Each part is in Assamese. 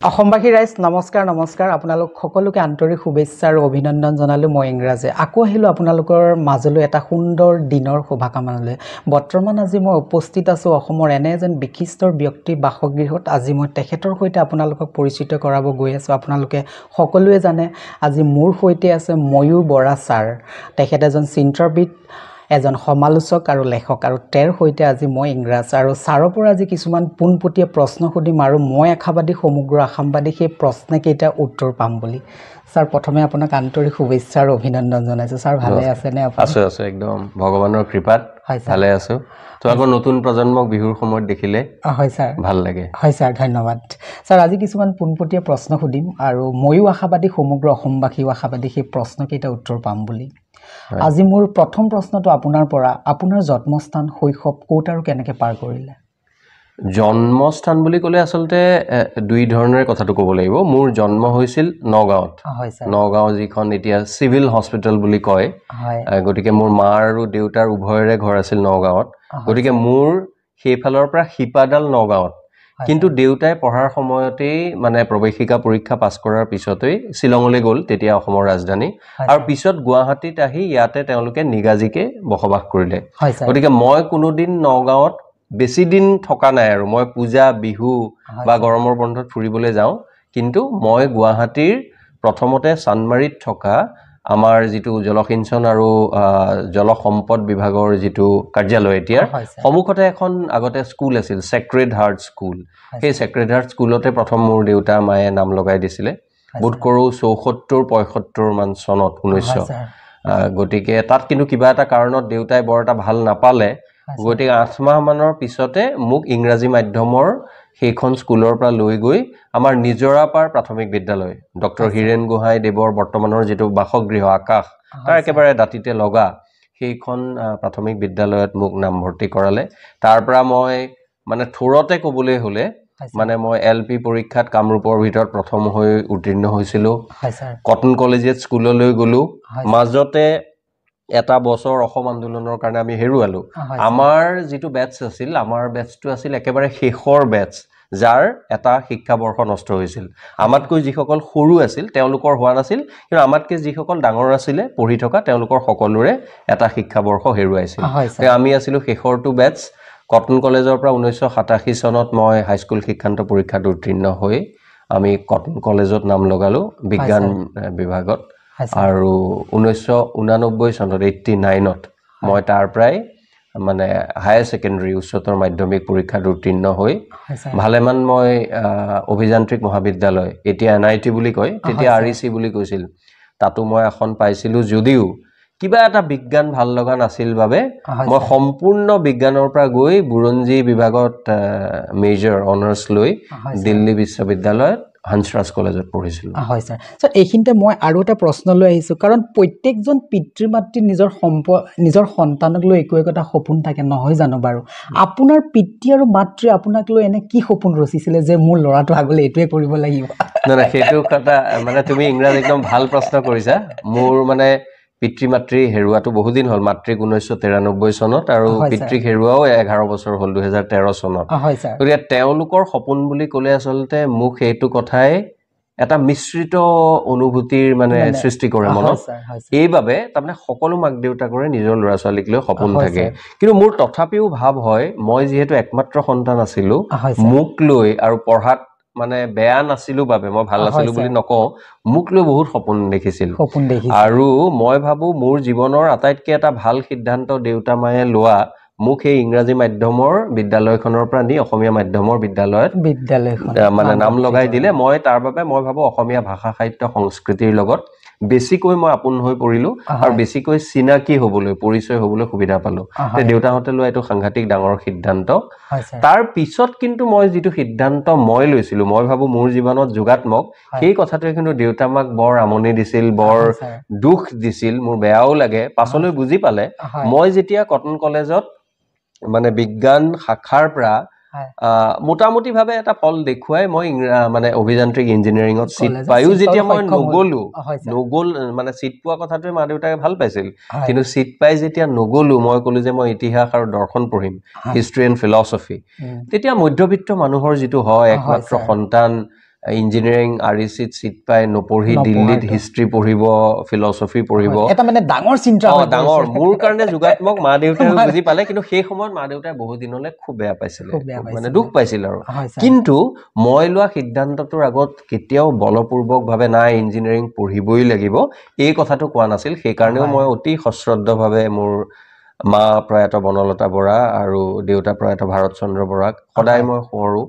অসমবাসী ৰাইজ নমস্কাৰ আপোনালোক সকলোকে আন্তৰিক শুভেচ্ছা আৰু অভিনন্দন জনালো মই ইংৰাজে আকৌ আহিলো আপোনালোকৰ মাজলৈ এটা সুন্দৰ দিনৰ শুভকামনালৈ বৰ্তমান আজি মই উপস্থিত আছো অসমৰ এনে এজন বিশিষ্ট ব্যক্তি বাসগৃহত আজি মই তেখেতৰ সৈতে আপোনালোকক পৰিচিত কৰাব গৈ আছো আপোনালোকে সকলোৱে জানে আজি মোৰ সৈতে আছে ময়ূৰ বৰা ছাৰ তেখেত এজন চিন্তাবিদ এজন সমালোচক আৰু লেখক আৰু তেৰ হৈতে আজি মই ইংৰাজ আৰু ছাৰৰ পৰা আজি কিছুমান পোনপটীয়া প্ৰশ্ন সুধিম আৰু মই আশাবাদী সমগ্ৰ আসামবাদী সেই প্ৰশ্নকেইটা উত্তৰ পাম বুলি ছাৰ প্ৰথমে আপোনাক আন্তৰিক শুভেচ্ছা আৰু অভিনন্দন জনাইছো ছাৰ ভালে আছে নে আপুনি আছে একদম ভগৱানৰ কৃপাত ভালে আছো তো আগৰ নতুন প্ৰজন্মক বিহুৰ সময়ত দেখিলে হয় ছাৰ ভাল লাগে হয় ছাৰ ধন্যবাদ ছাৰ আজি কিছুমান পোনপটীয়া প্ৰশ্ন সুধিম আৰু ময়ো আশাবাদী সমগ্ৰ অসমবাসীও আশাবাদী সেই প্ৰশ্নকেইটা উত্তৰ পাম বুলি আজি মোৰ প্ৰথম প্ৰশ্নটো আপোনাৰ পৰা আপোনাৰ জন্মস্থান শৈশৱ কোট আৰু কেনেকৈ পাৰ কৰিলে জন্মস্থান বুলি ক'লে আসলতে দুই ধৰণেৰে কথাটো ক'ব লাগিব মোৰ জন্ম হৈছিল নগাঁৱত হয় স্যাৰ নগাঁও যিখন এতিয়া সিভিল হস্পিটেল বুলি কয় গতিকে মোৰ মা আৰু দেউতাৰ উভয়ৰে ঘৰ আছিল নগাঁৱত গতিকে মোৰ সেইফালৰ পৰা হিপাডাল নগাঁৱত কিন্তু দেউতাই পঢ়াৰ সময়তেই মানে প্ৰৱেশিকা পৰীক্ষা পাছ কৰাৰ পিছতেই শিলঙলৈ গ'ল তেতিয়া অসমৰ ৰাজধানী আৰু পিছত গুৱাহাটীত আহি ইয়াতে তেওঁলোকে নিগাজিকে বসবাস কৰিলে গতিকে মই কোনোদিন নগাঁৱত বেছি দিন থকা নাই আৰু মই পূজা বিহু বা গৰমৰ বন্ধত ফুৰিবলৈ যাওঁ কিন্তু মই গুৱাহাটীৰ প্ৰথমতে চানমাৰীত থকা আমাৰ যিটো জলসিঞ্চন আৰু জলসম্পদ বিভাগৰ যিটো কাৰ্যালয় এতিয়া সমুখতে এখন আগতে স্কুল আছিল সেক্ৰেড হাৰ্ট স্কুল সেই সেক্ৰেড হাৰ্ট স্কুলতে প্ৰথম মোৰ দেউতা মায়ে নাম লগাই দিছিলে বোধ কৰো ৭৪-৭৫ মান চনত 1900 গতিকে তাত কিন্তু কিবা এটা কাৰণত দেউতাই বৰ এটা ভাল নাপালে গতিকে ৮ মাহ মানৰ পিছতে মোক ইংৰাজী মাধ্যমৰ সেইখন স্কুলৰ পৰা লৈ গৈ আমাৰ নিজৰাপাৰ প্ৰাথমিক বিদ্যালয় ডক্টৰ হিৰেন গোহাঁই দেৱৰ বৰ্তমানৰ যেটো বাসগৃহ আকাশ তাৰ একেবাৰে দাঁতিতে লগা সেইখন প্ৰাথমিক বিদ্যালয়ত মোক নামভৰ্তি কৰালে তাৰ পৰা মই মানে থোৰতে ক'বলৈ হলে মানে মই এলপি পৰীক্ষাত কামৰূপৰ ভিতৰত প্ৰথম হৈ উত্তীৰ্ণ হৈছিলো কটন কলেজিয়েট স্কুললৈ গলো মাজতে এটা বছৰ অসম আন্দোলনৰ কাৰণে আমি হেৰুৱালো আমাৰ যেটো বেটছ আছিল আমাৰ বেটছটো আছিল একেবাৰে শেষৰ বেটছ যাৰ এটা শিক্ষাবৰ্ষ নষ্ট হৈছিল আমাতকৈ যিসকল সৰু আছিল তেওঁলোকৰ হোৱা নাছিল কিন্তু আমাতকৈ যিসকল ডাঙৰ আছিল পঢ়ি থকা তেওঁলোকৰ সকলোৰে এটা শিক্ষাবৰ্ষ হেৰুৱাইছিল আমি আছিলো শেষৰটো বেটছ কটন কলেজৰ পৰা 1987 চনত মই হাইস্কুল শিক্ষান্ত পৰীক্ষাত উত্তীৰ্ণ হৈ আমি কটন কলেজত নাম লগালো বিজ্ঞান বিভাগত আৰু 1989 চনত 89ত মই তাৰ প্ৰায় মানে হায়াৰ সেকেন্ডাৰী উচ্চতৰ মাধ্যমিক পৰীক্ষাত উত্তীৰ্ণ হৈ ভালেমান মই অভিযান্ত্ৰিক মহাবিদ্যালয় এতিয়া এনআইটি বুলি কয় তেতিয়া আৰইসি বুলি কৈছিল তাতো মই এখন পাইছিলো যদিও কিবা এটা বিজ্ঞান ভাল লগা নাছিল বাবে মই সম্পূৰ্ণ বিজ্ঞানৰ পৰা গৈ বুৰঞ্জী বিভাগত মেজৰ অনাৰ্স লৈ দিল্লী বিশ্ববিদ্যালয়ত হান্সৰাজ কলেজত পঢ়িছিল হয় স্যাৰ স্যাৰ এইখিনতে মই আৰু এটা প্ৰশ্ন লৈ আহিছো কাৰণ প্ৰত্যেকজন পিতৃ-মাতৃ নিজৰ সন্তানক লৈ একোটা সপোন থাকে নহয় জানো বাৰু আপোনাৰ পিতৃ আৰু মাতৃ আপোনাক লৈ এনে কি সপোন ৰচিছিলে যে মোৰ ল'ৰাটো আগলৈ এটোৱে কৰিব লাগিব না সেইটো কথা মানে তুমি ইংৰাজী একদম ভাল প্ৰশ্ন কৰিছা মোৰ মানে পিতৃ-মাতৃ হেৰুৱাটো বহু দিন হ'ল মাতৃক 1993 চনত আৰু পিতৃক হেৰুৱাও 11 বছৰ হ'ল 2013 চনত হয় স্যাৰ গতিকে তেওঁলোকৰ সপোন বুলি ক'লে আসলতে মোক সেইটো কথাই এটা মিশ্ৰিত অনুভূতিৰ মানে সৃষ্টি কৰে মনত এইভাবে তাৰমানে সকলো মাক দেউতাকৰে নিজৰ ল'ৰা ছোৱালীক লৈ সপোন থাকে কিন্তু মোৰ তথাপিও ভাব হয় মই যেহেতু একমাত্ৰ সন্তান আছিলো মোক লৈ আৰু পঢ়াত মানে বেয়া নাছিলো বাবে মই ভাল আছিলো বুলি নকওঁ মোক লৈ বহুত সপোন দেখিছিল আৰু মই ভাবো মোৰ জীৱনৰ আটাইতকৈ এটা ভাল সিদ্ধান্ত দেউতা মায়ে লোৱা মোক এই ইংৰাজী মাধ্যমৰ বিদ্যালয়খনৰ পৰা নি অসমীয়া মাধ্যমৰ বিদ্যালয়ত মানে নাম লগাই দিলে মই তাৰ বাবে মই ভাবো অসমীয়া ভাষা সাহিত্য সংস্কৃতিৰ লগত বেছিকৈ মই আপোন হৈ পৰিলো আৰু বেছিকৈ চিনাকি হ'বলৈ পৰিচয় হ'বলৈ সুবিধা পালো তে দেউতাহঁতে লোৱা এটো সাংঘাতিক ডাঙৰ সিদ্ধান্ত তাৰ পিছত কিন্তু মই যেটো সিদ্ধান্ত মই লৈছিলো মই ভাবো মোৰ জীৱনত যোগাত্মক সেই কথাটোৱে কিন্তু দেউতা মাক বৰ আমনি দিছিল বৰ দুখ দিছিল মোৰ বেয়াও লাগে পাছলৈ বুজি পালে মই যেতিয়া কটন কলেজত মানে বিজ্ঞান শাখাৰ পৰা মোটামুটি ভাবে এটা ফল দেখুৱাই মই মানে অভিযান্ত্ৰিক ইঞ্জিনিয়াৰিংত সিট পায়ো যেতিয়া মই নগল মানে সিট পোৱা কথাটোৱে মা দেউতাকে ভাল পাইছিল কিন্তু সিট পাই যেতিয়া নগলো মই কলো যে মই ইতিহাস আৰু দৰ্শন পঢ়িম হিষ্ট্ৰী এণ্ড ফিলসফি তেতিয়া মধ্যবিত্ত মানুহৰ যেটো হয় একমাত্ৰ সন্তান ইঞ্জিনিয়াৰিং RECত চিট পাই নপঢ়ি দিল্লীত হিষ্ট্ৰী পঢ়িব ফিলচফি পঢ়িব এটা মানে ডাঙৰ চিন্তা ডাঙৰ মোৰ কাৰণে যোগাত্মক মা দেউতাই বুজি পালে কিন্তু সেই সময়ত মা দেউতাই বহু দিনলৈ খুব বেয়া পাইছিলে মানে দুখ পাইছিল আৰু কিন্তু মই লোৱা সিদ্ধান্তটোৰ আগত কেতিয়াও বলপূৰ্বকভাৱে নাই ইঞ্জিনিয়াৰিং পঢ়িবই লাগিব এই কথাটো কোৱা নাছিল সেইকাৰণেও মই অতি সশ্ৰদ্ধভাৱে মোৰ মা প্ৰয়াত বনলতা বৰা আৰু দেউতা প্ৰয়াত ভাৰত চন্দ্ৰ বৰাক সদায় মই সোঁৱৰো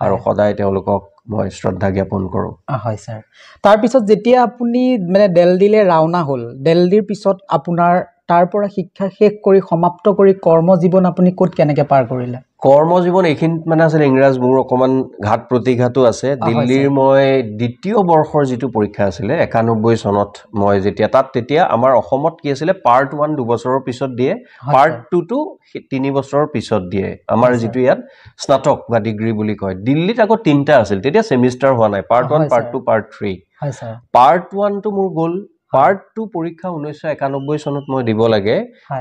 আৰু সদায় তেওঁলোকক মই শ্ৰদ্ধা জ্ঞাপন কৰোঁ হয় ছাৰ তাৰপিছত যেতিয়া আপুনি মানে দিল্লীলৈ ৰাওনা হ'ল দিল্লীৰ পিছত আপোনাৰ তাৰ পৰা শিক্ষা শেষ কৰি সমাপ্ত কৰি কৰ্মজীৱন আপুনি ক'ত কেনেকৈ পাৰ কৰিলে কৰ্মজীৱন এইখিনিত মানে আছিল ইংৰাজ মোৰ অকণমান ঘাত প্ৰতিঘাতো আছে দিল্লীৰ মই দ্বিতীয় বৰ্ষৰ যিটো পৰীক্ষা আছিলে 91 চনত মই যেতিয়া তাত তেতিয়া আমাৰ অসমত কি আছিলে পাৰ্ট 1 দুবছৰৰ পিছত দিয়ে পাৰ্ট 2 টো 3 বছৰৰ পিছত দিয়ে আমাৰ যিটো ইয়াত স্নাতক বা ডিগ্ৰী বুলি কয় দিল্লীত আকৌ তিনিটা আছিল তেতিয়া সেমিষ্টাৰ হোৱা নাই পাৰ্ট 1 পাৰ্ট 2 পাৰ্ট 3 হয় ছাৰ পাৰ্ট 1 টো মোৰ গ'ল পাৰ্ট 2 পৰীক্ষা 1991 চনত মই দিব লাগে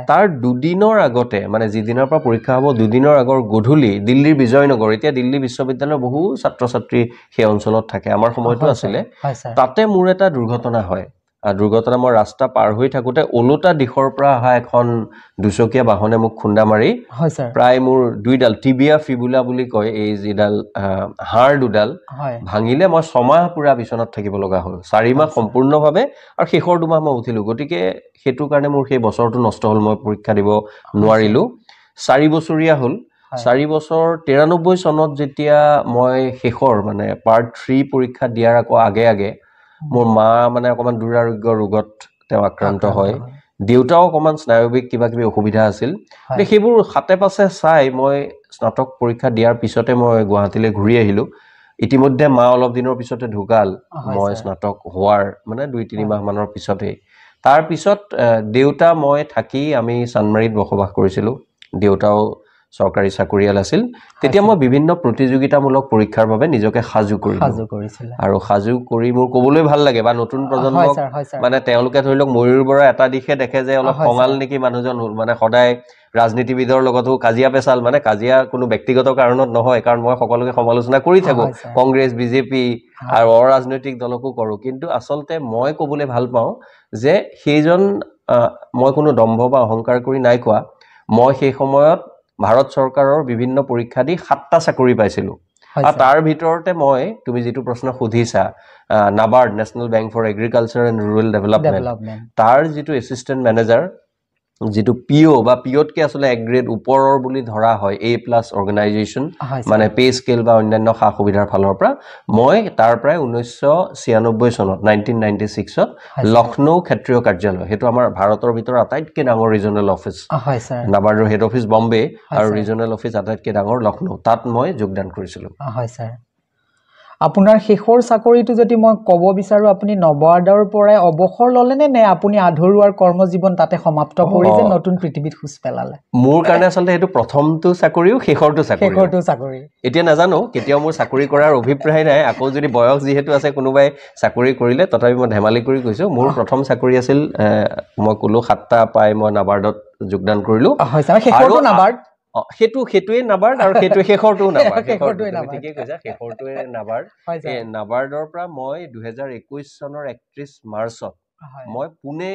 তাৰ দুদিনৰ আগতে মানে যিদিনৰ পৰা পৰীক্ষা হ'ব দুদিনৰ আগৰ গধূলি দিল্লীৰ বিজয়নগৰ এতিয়া দিল্লী বিশ্ববিদ্যালয়ৰ বহু ছাত্ৰ ছাত্ৰী সেই অঞ্চলত থাকে আমাৰ সময়তো আছিলে তাতে মোৰ এটা দুৰ্ঘটনা হয় দুৰ্ঘটনা মই ৰাস্তা পাৰ হৈ থাকোতে ওলোটা দিশৰ পৰা অহা এখন দুচকীয়া বাহনে মোক খুন্দা মাৰি প্ৰায় মোৰ দুইডাল টিবিয়া ফিবুলা বুলি কয় এই যিডাল হাড় দুডাল ভাঙিলে মই 6 মাহ পুৰা বিচনাত থাকিব লগা হ'ল 4 মাহ সম্পূৰ্ণভাৱে আৰু শেষৰ 2 মাহ মই উঠিলো গতিকে সেইটো কাৰণে মোৰ সেই বছৰটো নষ্ট হ'ল মই পৰীক্ষা দিব নোৱাৰিলো 4 বছৰীয়া হ'ল 4 বছৰ 93 চনত যেতিয়া মই শেষৰ মানে পাৰ্ট 3 পৰীক্ষা দিয়াৰ আকৌ আগে মোৰ মা মানে অকমান দুৰাৰোগ্য ৰোগত তেওঁ আক্ৰান্ত হয় দেউতাও অকমান স্নায়বিক কিবা কিবি অসুবিধা আছিল সেইবোৰ হাতে পাছে চাই মই স্নাতক পৰীক্ষা দিয়াৰ পিছতে মই গুৱাহাটীলৈ ঘূৰি আহিলো ইতিমধ্যে মা অলপ দিনৰ পিছতে ঢুকাল মই স্নাতক হোৱাৰ মানে 2-3 মাহ মানৰ পিছতে তাৰ পিছত দেউতা মই থাকি আমি চানমাৰীত বসবাস কৰিছিলো দেউতাও চৰকাৰী চাকৰিয়াল আছিল তেতিয়া মই বিভিন্ন প্ৰতিযোগিতামূলক পৰীক্ষাৰ বাবে নিজকে সাজু কৰিছিল আৰু সাজু কৰি মোৰ কবলৈ ভাল লাগে বা নতুন প্ৰজন্মক মানে তেওঁলোকে ধৰি লওক ময়ূৰ বৰা এটা দিশে দেখে যে অলপ খঙাল নেকি মানুহজন মানে সদায় ৰাজনীতিবিদৰ লগতো কাজিয়া পেচাল মানে কাজিয়া কোনো ব্যক্তিগত কাৰণত নহয় কাৰণ মই সকলোকে সমালোচনা কৰি থাকো কংগ্ৰেছ বিজেপি আৰু অৰাজনৈতিক দলকো কৰো কিন্তু আচলতে মই কবলৈ ভাল পাওঁ যে সেইজন মই কোনো দম্ভ বা অহংকাৰ কৰি নাই কোৱা মই সেই সময়ত ভাৰত চৰকাৰৰ বিভিন্ন পৰীক্ষা দি 7টা চাকৰি পাইছিলো আৰু তাৰ ভিতৰতে মই তুমি যেটো প্ৰশ্ন সুধিছা NABARD national bank for agriculture and rural development তাৰ যেটো এসিস্ট্যান্ট ম্যানেজাৰ যেটো পিও বা পিওতকে আসলে এক গ্ৰেড ওপৰৰ বুলি ধৰা হয় A+ অৰ্গানাইজেচন মানে পে স্কেল বা অন্যান্য সা সুবিধাৰ ফালৰ পৰা মই তাৰ প্ৰায় 1996 চনত 1996 ত লখনৌ ক্ষেত্ৰীয় কাৰ্যালয় হেতু আমাৰ ভাৰতৰ ভিতৰ আটাইতকৈ ডাঙৰ ৰিজনেল অফিস হয় স্যাৰ নাবাৰ্ডৰ হেড অফিস বম্বে আৰু ৰিজনেল অফিস আটাইতকৈ ডাঙৰ লখনৌ তাত মই যোগদান কৰিছিলো হয় স্যাৰ আপোনাৰ শেষৰ চাকৰিটো যদি মই ক'ব বিচাৰো আপুনি নবাৰ্ডৰ পৰাই অৱসৰ ললেনে নে আপুনি আধৰুৱাৰ কৰ্মজীৱন তাতে সমাপ্ত কৰি যে নতুন পৃথিৱীত খুজ পেলালে মোৰ কাৰণে আচলতে হেতু প্ৰথমটো চাকৰিও শেষৰটো চাকৰি এতিয়া নাজানো কেতিয়াও মোৰ চাকৰি কৰাৰ অভিপ্ৰায় নাই আকৌ যদি বয়স যেহেতু আছে কোনোবাই চাকৰি কৰিলে তথাপি মই ধেমালি কৰি কৈছো মোৰ প্ৰথম চাকৰি আছিল মই কলো 7টা পাই মই নাবাৰ্ডত যোগদান কৰিলো হয় স্যাৰ শেষৰটো নাবাৰ্ড হেতুৱে নাবাৰ্ড আৰু হেতু শেষৰটো নাবাৰ্ড ঠিকই কৈছা শেষৰটোৱে নাবাৰ্ড এই নাবাৰ্ডৰ পৰা মই 2021 চনৰ 31 মাৰ্চত মই পুনে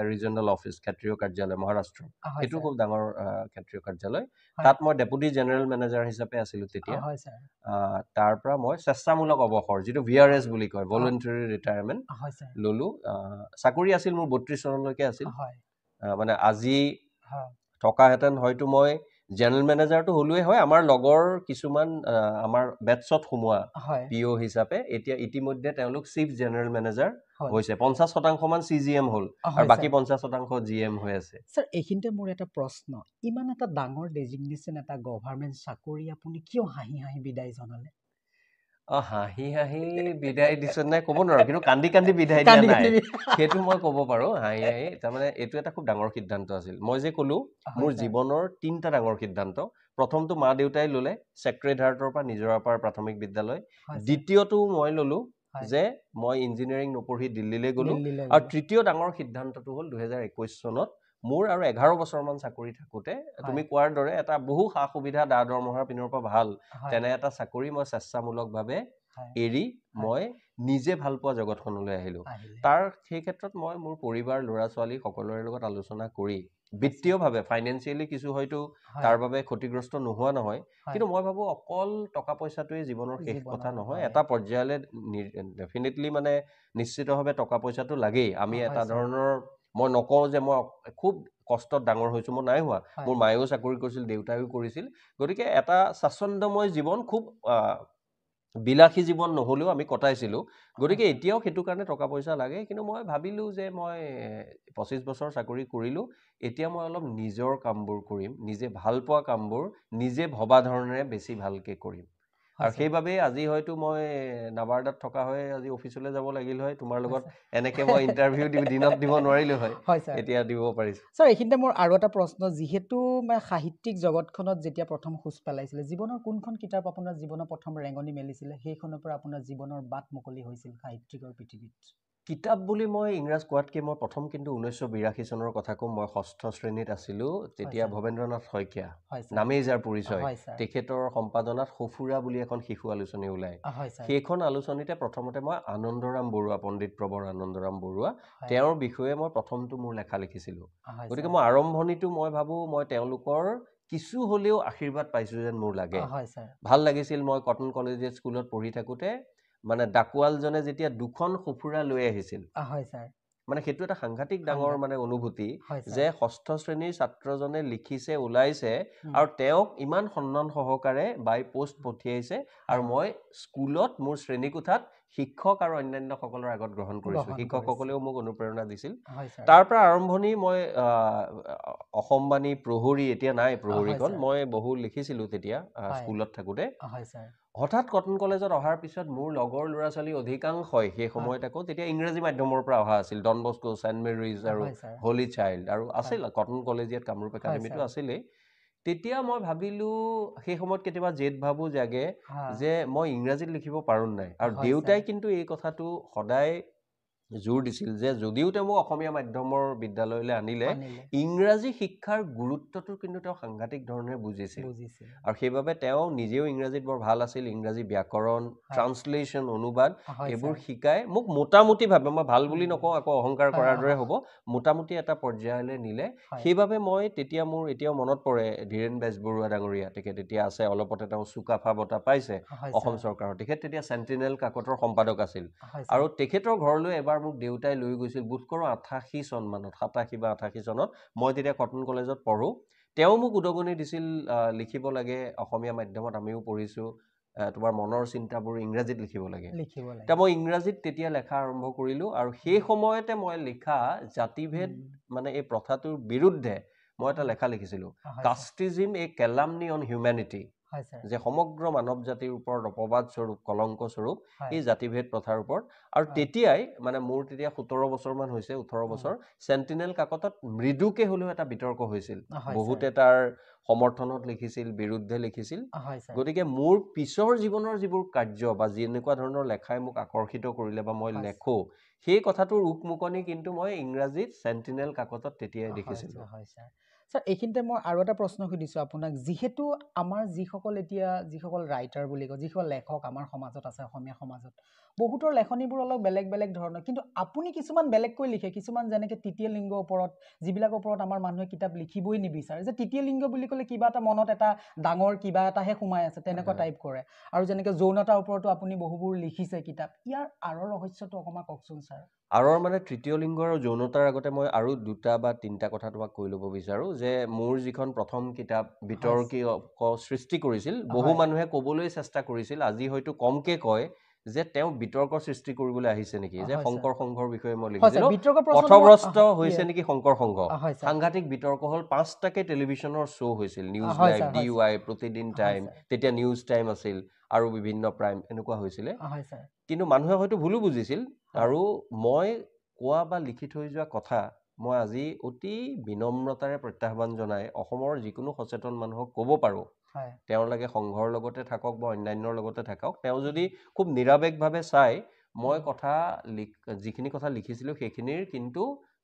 ৰিজনেল অফিস ক্ষেত্ৰীয় কাৰ্যালয় মহাৰাষ্ট্ৰ হেতু খুব ডাঙৰ ক্ষেত্ৰীয় কাৰ্যালয় তাত মই ডেপুটি জেনেৰেল মেনেজাৰ হিচাপে আছিলো তেতিয়া তাৰ পৰা মই স্বেচ্ছামূলক অৱসৰ যেটো VRS বুলি কয় ভলান্টাৰী ৰিটায়াৰমেন্ট ললো চাকৰি আছিল মোৰ 32 চনলৈকে আছিল মানে আজি থকা হেতেন হয়তো মই জেনেৰেল মেনেজাৰটো হলুৱে হয় আমাৰ লগৰ কিছুমান আমাৰ বেটছত হুমুৱা পিও হিচাপে এতিয়া ইতিমধ্যে তেওঁলোক চিফ জেনেৰেল মেনেজাৰ হৈছে 50% মান CGM হল আৰু বাকি 50% GM হৈ আছে স্যাৰ এইখিনতে মোৰ এটা প্ৰশ্ন ইমান এটা ডাঙৰ ডেজিগনেশন এটা গভৰ্ণমেন্ট চাকৰি আপুনি কিয় হাঁহি হাঁহি বিদায় জনালে হাঁহি হাঁহি বিদায় দিছ নাই ক'ব নোৱাৰো কিন্তু কান্দি কান্দি বিদায় দিয়া নাই হেতু মই ক'ব পাৰো হাঁহি হাঁহি তাৰমানে এটো এটা খুব ডাঙৰ সিদ্ধান্ত আছিল মই যে ক'লো মোৰ জীৱনৰ 3টা ডাঙৰ সিদ্ধান্ত প্ৰথমটো মা দেউতাই ললে সেক্ৰেড হাৰ্টৰ পৰা নিজৰাপাৰ প্ৰাথমিক বিদ্যালয় দ্বিতীয়টো মই ললো যে মই ইঞ্জিনিয়াৰিং নপঢ়ি দিল্লীলৈ গলো আৰু তৃতীয় ডাঙৰ সিদ্ধান্তটো হ'ল 2021 চনত মোৰ আৰু 11 বছৰ মান চাকৰি থাকোতে তুমি কোৱাৰ দৰে এটা বহু সা সুবিধা দৰমহাৰ পিনৰ পৰা ভাল তেনে এটা চাকৰি মই স্বেচ্ছামূলকভাৱে এৰি মই নিজে ভাল পোৱা জগতখনলৈ আহিলোঁ তাৰ সেই ক্ষেত্ৰত মই মোৰ পৰিবাৰ ল'ৰা ছোৱালী সকলোৰে লগত আলোচনা কৰি বিত্তীয়ভাৱে ফাইনেন্সিয়েলি কিছু হয়তো তাৰ বাবে ক্ষতিগ্ৰস্ত নোহোৱা নহয় কিন্তু মই ভাবোঁ অকল টকা পইচাটোৱে জীৱনৰ শেষ কথা নহয় এটা পৰ্যায়লৈ ডেফিনেটলি মানে নিশ্চিতভাৱে টকা পইচাটো লাগেই আমি এটা ধৰণৰ মই নকওঁ যে মই খুব কষ্টত ডাঙৰ হৈছোঁ মই নাই হোৱা মোৰ মায়েও চাকৰি কৰিছিল দেউতায়েও কৰিছিল গতিকে এটা স্বাচ্ছন্দ্যময় জীৱন খুব বিলাসী জীৱন নহ'লেও আমি কটাইছিলোঁ গতিকে এতিয়াও সেইটো কাৰণে টকা পইচা লাগে কিন্তু মই ভাবিলোঁ যে মই 25 বছৰ চাকৰি কৰিলোঁ এতিয়া মই অলপ নিজৰ কামবোৰ কৰিম নিজে ভাল পোৱা কামবোৰ নিজে ভবা ধৰণেৰে বেছি ভালকৈ কৰিম আৰু সেইবাবেই আজি হয়তো মই নাবাৰ্ডাত থকা হয় আজি অফিচলৈ যাব লাগিল হয় তোমাৰ লগত এনেকৈ মই ইণ্টাৰভিউ দিনত দিব নোৱাৰিলোঁ হয় এতিয়া দিব পাৰিছোঁ ছাৰ এইখিনিতে মোৰ আৰু এটা প্ৰশ্ন যিহেতু মই সাহিত্যিক জগতখনত যেতিয়া প্ৰথম খোজ পেলাইছিলে জীৱনৰ কোনখন কিতাপ আপোনাৰ জীৱনৰ প্ৰথম ৰেঙনি মেলিছিলে সেইখনৰ পৰা আপোনাৰ জীৱনৰ বাট মুকলি হৈছিল সাহিত্যিকৰ পৃথিৱীত কিতাপ বুলি মই ইংৰাজ কোৱাতকৈ মই প্ৰথম কিন্তু 1982 চনৰ কথা কওঁ মই 6ষ্ঠ শ্ৰেণীত আছিলোঁ তেতিয়া ভৱেন্দ্ৰনাথ শইকীয়া নামেই যাৰ পৰিচয় তেখেতৰ সম্পাদনাত সফুৰা বুলি এখন শিশু আলোচনী ওলায় সেইখন আলোচনীতে প্ৰথমতে মই আনন্দৰাম বৰুৱা পণ্ডিত প্ৰবৰ আনন্দৰাম বৰুৱা তেওঁৰ বিষয়ে মই প্ৰথমটো মোৰ লেখা লিখিছিলোঁ গতিকে মই আৰম্ভণিটো মই ভাবোঁ মই তেওঁলোকৰ কিছু হ'লেও আশীৰ্বাদ পাইছোঁ যেন মোৰ লাগে ভাল লাগিছিল মই কটন কলেজিয়েট স্কুলত পঢ়ি থাকোঁতে মানে ডাকুৱালজনে যেতিয়া দুখন সফুৰা লৈ আহিছিল মানে সেইটো এটা সাংঘাতিক ডাঙৰ মানে অনুভূতি যে 6ষ্ঠ শ্ৰেণীৰ ছাত্ৰজনে লিখিছে ওলাইছে আৰু তেওঁক ইমান সন্মান সহকাৰে বাই পোষ্ট পঠিয়াইছে আৰু মই স্কুলত মোৰ শ্ৰেণীকোঠাত শিক্ষক আৰু অন্যান্যসকলৰ আগত গ্ৰহণ কৰিছোঁ শিক্ষকসকলেও মোক অনুপ্ৰেৰণা দিছিল তাৰ পৰা আৰম্ভণি মই অসমবাণী প্ৰহৰী এতিয়া নাই প্ৰহৰীখন মই বহু লিখিছিলোঁ তেতিয়া স্কুলত থাকোঁতে হঠাৎ কটন কলেজত অহাৰ পিছত মোৰ লগৰ ল'ৰা ছোৱালী অধিকাংশই সেই সময়ত আকৌ তেতিয়া ইংৰাজী মাধ্যমৰ পৰা অহা আছিল ডন বস্কো ছেইণ্ট মেৰিজ আৰু হলি চাইল্ড আৰু আছিল কটন কলেজিয়েট কামৰূপ একাডেমীটো আছিলেই তেতিয়া মই ভাবিলোঁ সেই সময়ত কেতিয়াবা জেদ ভাবোঁ জাগে যে মই ইংৰাজীত লিখিব পাৰোঁ নাই আৰু দেউতাই কিন্তু এই কথাটো সদায় জোৰ দিছিল যে যদিও তেওঁ মোক অসমীয়া মাধ্যমৰ বিদ্যালয়লৈ আনিলে ইংৰাজী শিক্ষাৰ গুৰুত্বটো কিন্তু তেওঁ সাংঘাতিক ধৰণে বুজিছিল আৰু সেইবাবে তেওঁ নিজেও ইংৰাজীত বৰ ভাল আছিল ইংৰাজী ব্যাকৰণ ট্ৰান্সলেশ্যন অনুবাদ এইবোৰ শিকাই মোক মোটামুটিভাৱে মই ভাল বুলি নকওঁ আকৌ অহংকাৰ কৰাৰ দৰে হ'ব মোটামুটি এটা পৰ্যায়লৈ নিলে সেইবাবে মই তেতিয়া মোৰ এতিয়াও মনত পৰে ধীৰেন বেজবৰুৱা ডাঙৰীয়া তেখেত তেতিয়া আছে অলপতে তেওঁ চুকাফা বঁটা পাইছে অসম চৰকাৰৰ তেখেত তেতিয়া চেণ্টিনেল কাকতৰ সম্পাদক আছিল আৰু তেখেতৰ ঘৰলৈ এবাৰ মোক দেউতাই লৈ গৈছিল বোধ কৰোঁ 88 চন মানত 87 বা 88 চনত মই তেতিয়া কটন কলেজত পঢ়োঁ তেওঁ মোক উদগনি দিছিল লিখিব লাগে অসমীয়া মাধ্যমত আমিও পঢ়িছোঁ তোমাৰ মনৰ চিন্তাবোৰ ইংৰাজীত লিখিব লাগে এতিয়া মই ইংৰাজীত তেতিয়া লেখা আৰম্ভ কৰিলোঁ আৰু সেই সময়তে মই লিখা জাতিভেদ মানে এই প্ৰথাটোৰ বিৰুদ্ধে মই এটা লেখা লিখিছিলোঁ কাষ্টিজিম এ কেলামনি অন হিউমেনিটি যে সমগ্ৰ মানৱ জাতিৰ ওপৰত অপবাদ স্বৰূপ কলংক স্বৰূপ এই জাতিভেদ প্ৰথাৰ ওপৰত আৰু তেতিয়াই মানে মোৰ তেতিয়া 17 বছৰমান হৈছে 18 বছৰ চেণ্টিনেল কাকতত মৃদুকে হ'লেও এটা বিতৰ্ক হৈছিল বহুতে তাৰ সমৰ্থনত লিখিছিল বিৰুদ্ধে লিখিছিল গতিকে মোৰ পিছৰ জীৱনৰ যিবোৰ কাৰ্য বা যেনেকুৱা ধৰণৰ লেখাই মোক আকৰ্ষিত কৰিলে বা মই লেখোঁ সেই কথাটোৰ উকমুকনি কিন্তু মই ইংৰাজীত চেণ্টিনেল কাকতত তেতিয়াই দেখিছিলোঁ ছাৰ এইখিনিতে মই আৰু এটা প্ৰশ্ন সুধিছোঁ আপোনাক যিহেতু আমাৰ যিসকল ৰাইটাৰ বুলি কয় যিসকল লেখক আমাৰ সমাজত আছে অসমীয়া সমাজত বহুতৰ লেখনিবোৰ অলপ বেলেগ বেলেগ ধৰণৰ কিন্তু আপুনি কিছুমান বেলেগকৈ লিখে কিছুমান যেনেকৈ তৃতীয় লিংগৰ ওপৰত যিবিলাকৰ ওপৰত আমাৰ মানুহে কিতাপ লিখিবই নিবিচাৰে যে তৃতীয় লিংগ বুলি ক'লে কিবা এটা মনত এটা ডাঙৰ কিবা এটাহে সোমাই আছে তেনেকুৱা টাইপ কৰে আৰু যেনেকৈ যৌনতাৰ ওপৰতো আপুনি বহুবোৰ লিখিছে কিতাপ ইয়াৰ আঁৰৰ ৰহস্যটো অকণমান কওকচোন ছাৰ আঁৰৰ মানে তৃতীয় লিংগ আৰু যৌনতাৰ আগতে মই আৰু 2টা বা 3টা কথা তোমাক কৈ ল'ব বিচাৰোঁ যে মোৰ যিখন প্ৰথম কিতাপ বিতৰ্কীয় সৃষ্টি কৰিছিল বহু মানুহে ক'বলৈ চেষ্টা কৰিছিল আজি হয়তো কমকে কয় যে তেওঁ বিতৰ্কৰ সৃষ্টি কৰিবলৈ আহিছে নেকি যে শংকৰ সংঘৰ বিষয়ে মই লিখিছিলোঁ পথভ্ৰষ্ট হৈছে নেকি শংকৰ সংঘ সাংঘাতিক বিতৰ্ক হ'ল 5টাকে টেলিভিছনৰ শ্ব' হৈছিল নিউজ লাইভ DY প্ৰতিদিন টাইম তেতিয়া নিউজ টাইম আছিল আৰু বিভিন্ন প্ৰাইম এনেকুৱা হৈছিলে কিন্তু মানুহে হয়তো ভুলো বুজিছিল আৰু মই কোৱা বা লিখি থৈ যোৱা কথা মই আজি অতি বিনম্ৰতাৰে প্ৰত্যাহ্বান জনাই অসমৰ যিকোনো সচেতন মানুহক ক'ব পাৰোঁ তেওঁৰ লাগে সংঘৰ লগতে থাকক বা অন্যান্যৰ লগতে থাকক তেওঁ যদি খুব নিৰাবেগভাৱে চাই মই যিখিনি কথা লিখিছিলোঁ সেইখিনিৰ কিন্তু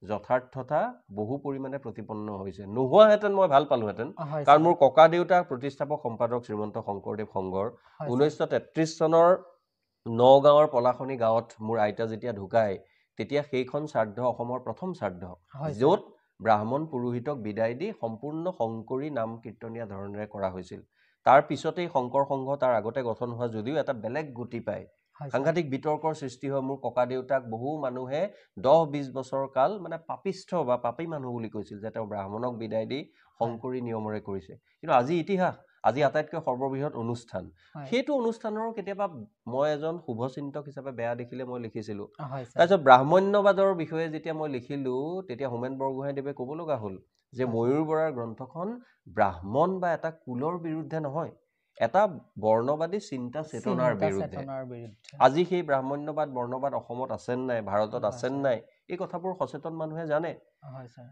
যথাৰ্থতা বহু পৰিমাণে প্ৰতিপন্ন হৈছে নোহোৱাহেঁতেন মই ভাল পালোহেঁতেন কাৰণ মোৰ ককা দেউতা প্ৰতিষ্ঠাপক সম্পাদক শ্ৰীমন্ত শংকৰদেৱ সংঘৰ 1933 চনৰ নগাঁৱৰ পলাশনি গাঁৱত মোৰ আইতা যেতিয়া ঢুকায় তেতিয়া সেইখন শ্ৰাদ্ধ অসমৰ প্ৰথম শ্ৰাদ্ধ য'ত ব্ৰাহ্মণ পুৰোহিতক বিদায় দি সম্পূৰ্ণ শংকৰী নাম কীৰ্তনীয়া ধৰণেৰে কৰা হৈছিল তাৰ পিছতেই শংকৰ সংঘ তাৰ আগতে গঠন হোৱা যদিও এটা বেলেগ গতি পায় সাংঘাতিক বিতৰ্কৰ সৃষ্টি হয় মোৰ ককা দেউতাক বহু মানুহে 10-20 বছৰ কাল মানে পাপিষ্ঠ বা পাপী মানুহ বুলি কৈছিল যে তেওঁ ব্ৰাহ্মণক বিদায় দি শংকৰী নিয়মৰে কৰিছে কিন্তু আজি ইতিহাস আজি আটাইতকৈ সৰ্ববৃহৎ অনুষ্ঠান সেইটো অনুষ্ঠানৰ কেতিয়াবা মই এজন শুভচিন্তক হিচাপে বেয়া দেখিলে মই লিখিছিলোঁ তাৰপিছত ব্ৰাহ্মণ্যবাদৰ বিষয়ে যেতিয়া মই লিখিলোঁ তেতিয়া হোমেন বৰগোহাঞিদেৱে ক'ব লগা হ'ল যে ময়ূৰ বৰাৰ গ্ৰন্থখন ব্ৰাহ্মণ বা এটা কুলৰ বিৰুদ্ধে নহয় এটা বৰ্ণবাদী চিন্তা চেতনাৰ বিৰুদ্ধে আজি সেই ব্ৰাহ্মণ্যবাদ বৰ্ণবাদ অসমত আছে নাই ভাৰতত আছে নাই এই কথাবোৰ সচেতন মানুহে জানে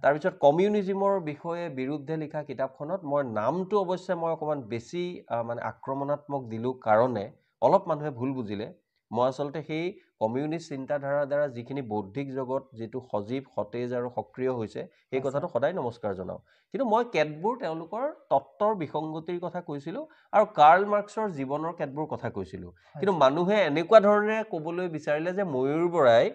তাৰপিছত কমিউনিজিমৰ বিষয়ে বিৰুদ্ধে লিখা কিতাপখনত মই নামটো অৱশ্যে মই অকণমান বেছি মানে আক্ৰমণাত্মক দিলোঁ কাৰণে অলপ মানুহে ভুল বুজিলে মই আচলতে সেই কমিউনিষ্ট চিন্তাধাৰাৰ দ্বাৰা যিখিনি বৌদ্ধিক জগত যিটো সজীৱ সতেজ আৰু সক্ৰিয় হৈছে সেই কথাটো সদায় নমস্কাৰ জনাওঁ কিন্তু মই কেতবোৰ তেওঁলোকৰ তত্ত্বৰ বিসংগতিৰ কথা কৈছিলোঁ আৰু কাৰ্ল মাৰ্ক্সৰ জীৱনৰ কেতবোৰ কথা কৈছিলোঁ কিন্তু মানুহে এনেকুৱা ধৰণে ক'বলৈ বিচাৰিলে যে ময়ূৰ বৰাই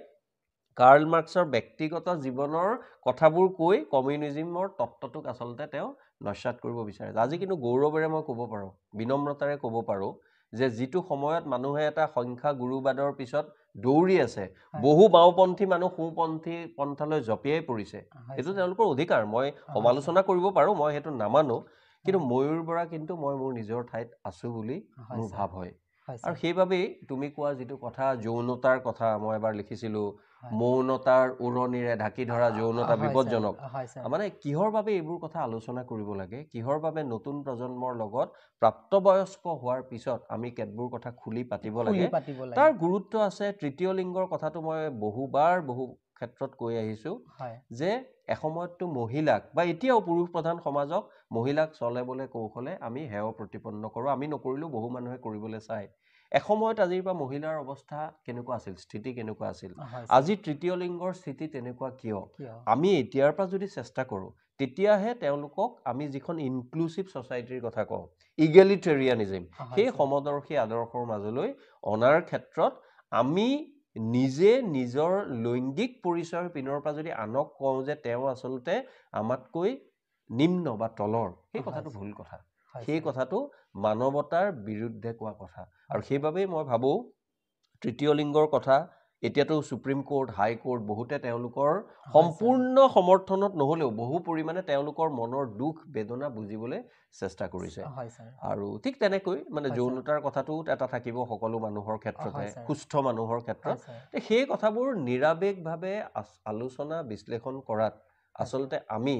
কাৰ্ল মাৰ্ক্সৰ ব্যক্তিগত জীৱনৰ কথাবোৰ কৈ কমিউনিজিমৰ তত্ত্বটোক আচলতে তেওঁ নস্যাৎ কৰিব বিচাৰে আজি কিন্তু গৌৰৱেৰে মই ক'ব পাৰোঁ বিনম্ৰতাৰে ক'ব পাৰোঁ যে যিটো সময়ত মানুহে এটা সংখ্যা গুৰুবাদৰ পিছত দৌৰি আছে বহু বাওঁপন্থী মানুহ সোঁপন্থী পন্থালৈ জঁপিয়াই পৰিছে এইটো তেওঁলোকৰ অধিকাৰ মই সমালোচনা কৰিব পাৰোঁ মই সেইটো নামানো কিন্তু ময়ূৰ বৰা কিন্তু মই মোৰ নিজৰ ঠাইত আছোঁ বুলি মোৰ ভাৱ হয় আৰু সেইবাবেই তুমি কোৱা যিটো কথা যৌনতাৰ কথা মই এবাৰ লিখিছিলোঁ মৌনতাৰ উৰণিৰে ঢাকি ধৰা যৌনতা বিপদজনক মানে কিহৰ বাবে এইবোৰ কথা আলোচনা কৰিব লাগে কিহৰ বাবে নতুন প্ৰজন্মৰ লগত প্ৰাপ্তবয়স্ক হোৱাৰ পিছত আমি কেতবোৰ কথা খুলি পাতিব লাগে তাৰ গুৰুত্ব আছে তৃতীয় লিংগৰ কথাটো মই বহুবাৰ বহু ক্ষেত্ৰত কৈ আহিছোঁ যে এসময়ততো মহিলাক বা এতিয়াও পুৰুষ প্ৰধান সমাজক মহিলাক চলেবলৈ কৌশলে আমি হেয় প্ৰতিপন্ন কৰোঁ আমি নকৰিলেও বহু মানুহে কৰিবলৈ চায় এসময়ত আজিৰ পৰা মহিলাৰ অৱস্থা কেনেকুৱা আছিল স্থিতি কেনেকুৱা আছিল আজি তৃতীয় লিংগৰ স্থিতি তেনেকুৱা কিয় আমি এতিয়াৰ পৰা যদি চেষ্টা কৰোঁ তেতিয়াহে তেওঁলোকক আমি যিখন ইনক্লুচিভ ছ'চাইটিৰ কথা কওঁ ইগেলিটেৰিয়ানিজিম সেই সমদৰ্শী আদৰ্শৰ মাজলৈ অনাৰ ক্ষেত্ৰত আমি নিজে নিজৰ লৈংগিক পৰিচয়ৰ পিনৰ পৰা যদি আনক কওঁ যে তেওঁ আচলতে আমাতকৈ নিম্ন বা তলৰ সেই কথাটো ভুল কথা সেই কথাটো মানৱতাৰ বিৰুদ্ধে কোৱা কথা আৰু সেইবাবেই মই ভাবোঁ তৃতীয় লিংগৰ কথা এতিয়াতো সুপ্ৰিম কোৰ্ট হাই কোৰ্ট বহুতে তেওঁলোকৰ সম্পূৰ্ণ সমৰ্থনত নহ'লেও বহু পৰিমাণে তেওঁলোকৰ মনৰ দুখ বেদনা বুজিবলৈ চেষ্টা কৰিছে আৰু ঠিক তেনেকৈ মানে যৌনতাৰ কথাটো এটা থাকিব সকলো মানুহৰ ক্ষেত্ৰতে সুস্থ মানুহৰ ক্ষেত্ৰত সেই কথাবোৰ নিৰাবেগভাৱে আলোচনা বিশ্লেষণ কৰাত আচলতে আমি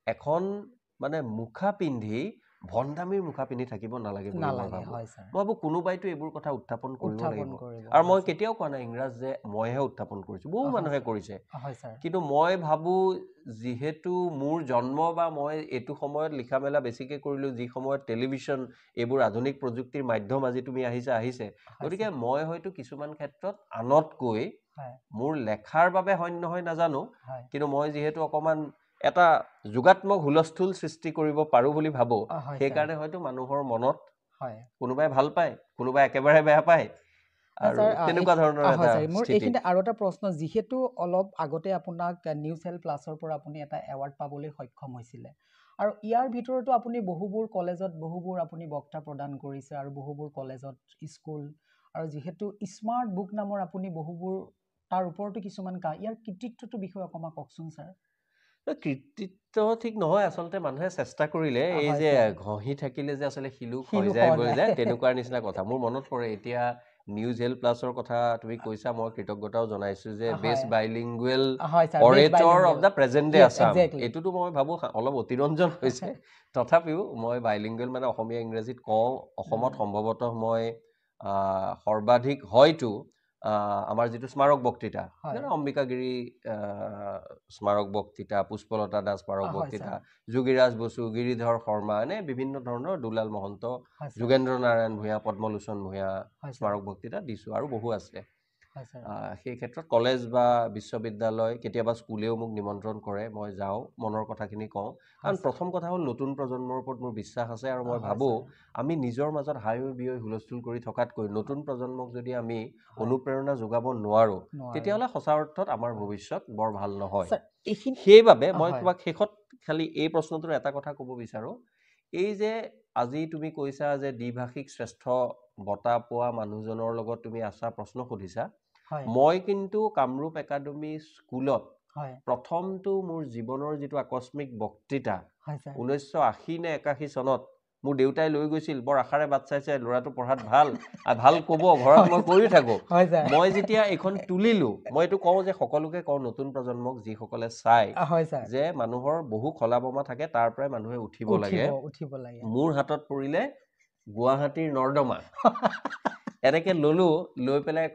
এখন মানে মুখা পিন্ধি ভণ্ডামীৰ মুখা পিন্ধি থাকিব নালাগে বুলি মই ভাবোঁ কোনোবাইতো এইবোৰ কথা উত্থাপন কৰিব লাগিব আৰু মই কেতিয়াও কোৱা নাই ইংৰাজ যে মইহে উত্থাপন কৰিছোঁ বহু মানুহে কৰিছে কিন্তু মই ভাবোঁ যিহেতু মোৰ জন্ম বা মই এইটো সময়ত লিখা মেলা বেছিকৈ কৰিলোঁ যি সময়ত টেলিভিশ্যন এইবোৰ আধুনিক প্ৰযুক্তিৰ মাধ্যম আজি তুমি আহিছে গতিকে মই হয়তো কিছুমান ক্ষেত্ৰত আনতকৈ মোৰ লেখাৰ বাবে হয় নহয় নাজানো কিন্তু মই যিহেতু অকণমান এটা যোগাত্মক হুলস্থুল সৃষ্টি কৰিব পাৰোঁ বুলি ভাবোঁ সেইকাৰণে হয়তো মানুহৰ মনত কোনোবাই ভাল পায় কোনোবাই একেবাৰে বেয়া পায় আৰু তেনেকুৱা ধৰণৰ মোৰ এইখিনিতে আৰু এটা প্ৰশ্ন যিহেতু অলপ আগতে আপোনাক নিউজ হেল্থ প্লাছৰ পৰা আপুনি এটা এৱাৰ্ড পাবলৈ সক্ষম হৈছিলে আৰু ইয়াৰ ভিতৰতো আপুনি বহুবোৰ কলেজত বহুবোৰ আপুনি বক্তা প্ৰদান কৰিছে আৰু বহুবোৰ কলেজত স্কুল আৰু যিহেতু স্মাৰ্ট বুক নামৰ আপুনি বহুবোৰ তাৰ ওপৰতো কিছুমান ইয়াৰ কৃতিত্বটোৰ বিষয়ে অকণমান কওকচোন ছাৰ কৃতিত্ব ঠিক নহয় আচলতে মানুহে চেষ্টা কৰিলে এই যে ঘঁহি থাকিলে যে আচলতে শিলু হৈ যায় তেনেকুৱা নিচিনা কথা মোৰ মনত পৰে এতিয়া নিউজ হেল্থ প্লাছৰ কথা তুমি কৈছা মই কৃতজ্ঞতাও জনাইছোঁ যে best bilingual orator of the present day Assam এইটোতো মই ভাবোঁ অলপ অতিৰঞ্জন হৈছে তথাপিও মই বাইলিংগুৱেল মানে অসমীয়া ইংৰাজীত কওঁ অসমত সম্ভৱতঃ মই সৰ্বাধিক হয়তো আমাৰ যিটো স্মাৰক বক্তৃতা অম্বিকাগিৰি স্মাৰক বক্তৃতা পুষ্পলতা দাস স্মাৰক বক্তৃতা যোগীৰাজ বসু গিৰিধৰ শৰ্মা এনে বিভিন্ন ধৰণৰ দুলাল মহন্ত যোগেন্দ্ৰ নাৰায়ণ ভূঞা পদ্মলোচন ভূঞা স্মাৰক বক্তৃতা দিছোঁ আৰু বহু আছে সেই ক্ষেত্ৰত কলেজ বা বিশ্ববিদ্যালয় কেতিয়াবা স্কুলেও মোক নিমন্ত্ৰণ কৰে, মই যাওঁ, মনৰ কথাখিনি কওঁ। কাৰণ প্ৰথম কথা হ'ল নতুন প্ৰজন্মৰ ওপৰত মোৰ বিশ্বাস আছে আৰু মই ভাবোঁ আমি নিজৰ মাজত হাই বিয়ৈ হুলস্থুল কৰি থকাতকৈ নতুন প্ৰজন্মক যদি আমি অনুপ্ৰেৰণা যোগাব নোৱাৰোঁ তেতিয়াহ'লে সঁচা অৰ্থত আমাৰ ভৱিষ্যত বৰ ভাল নহয়। সেইবাবে মই তোমাক শেষত খালি এই প্ৰশ্নটোৰ এটা কথা ক'ব বিচাৰোঁ, এই যে আজি তুমি কৈছা যে দ্বিভাষিক শ্ৰেষ্ঠ বঁটা পোৱা মানুহজনৰ লগত তুমি আছা, প্ৰশ্ন সুধিছা, মই কিন্তু কামৰূপ একাডেমী স্কুলত প্ৰথমটো মোৰ জীৱনৰ যিটো আকস্মিক বক্তৃতা 1980 নে 81 চনত মোৰ দেউতাই লৈ গৈছিল, বৰ আশাৰে বাট চাইছে ল'ৰাটো পঢ়াত ভাল ক'ব, ঘৰত মই কৰি থাকোঁ। মই যেতিয়া এইখন তুলিলোঁ, মই এইটো কওঁ যে সকলোকে কওঁ নতুন প্ৰজন্মক যিসকলে চায় যে মানুহৰ বহু খলা বমা থাকে, তাৰ পৰাই মানুহে উঠিব লাগে। মোৰ হাতত পৰিলে গুৱাহাটীৰ নৰ্দমা। এনেকে ললো, লৈ পেলাই